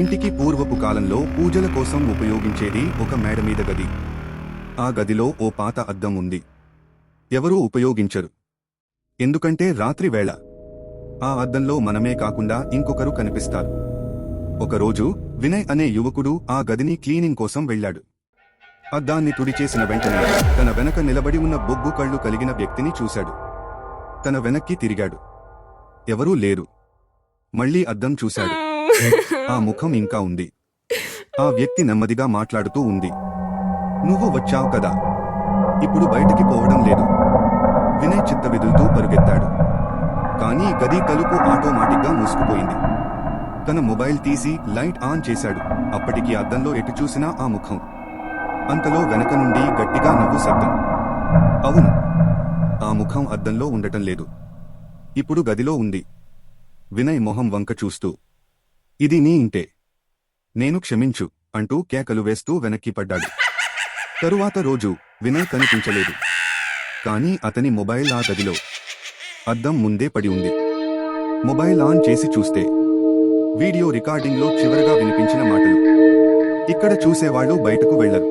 ఇంటికి పూర్వపు కాలంలో పూజల కోసం ఉపయోగించేది ఒక మేడ మీద గది. ఆ గదిలో ఓ పాత అద్దం ఉంది. ఎవరూ ఉపయోగించరు. ఎందుకంటే రాత్రి వేళ ఆ అద్దంలో మనమే కాకుండా ఇంకొకరు కనిపిస్తారు. ఒకరోజు వినయ్ అనే యువకుడు ఆ గదిని క్లీనింగ్ కోసం వెళ్ళాడు. అద్దాన్ని తుడిచేసిన వెంటనే తన వెనక నిలబడి ఉన్న బొగ్గు కళ్ళు కలిగిన వ్యక్తిని చూశాడు. తన వెనక్కి తిరిగాడు. ఎవరూ లేరు. మళ్లీ అద్దం చూశాడు. ఆ ముఖం ఇంకా ఉంది. ఆ వ్యక్తి నెమ్మదిగా మాట్లాడుతూ ఉంది. నువ్వు వచ్చావు కదా, ఇప్పుడు బయటికి పోవడం లేదు. వినయ్ చిత్తవిదులుతూ పరుగెత్తాడు. కానీ గది తలుపు ఆటోమాటిక్గా మూసుకుపోయింది. తన మొబైల్ తీసి లైట్ ఆన్ చేశాడు. అప్పటికి అద్దంలో ఎటు చూసినా ఆ ముఖం. అంతలో వెనక నుండి గట్టిగా నవ్వు శబ్దం. అవును, ఆ ముఖం అద్దంలో ఉండటం లేదు. ఇప్పుడు గదిలో ఉంది. వినయ్ మొహం వంక చూస్తూ, ఇది నీ ఇంటే, నేను క్షమించు అంటూ కేకలు వేస్తూ వెనక్కి పడ్డాడు. తరువాత రోజు వినయ్ కనిపించలేదు. కానీ అతని మొబైల్ ఆ గదిలో అద్దం ముందే పడి ఉంది. మొబైల్ ఆన్ చేసి చూస్తే వీడియో రికార్డింగ్లో చివరగా వినిపించిన మాటలు. ఇక్కడ చూసేవాళ్లు బయటకు వెళ్లరు.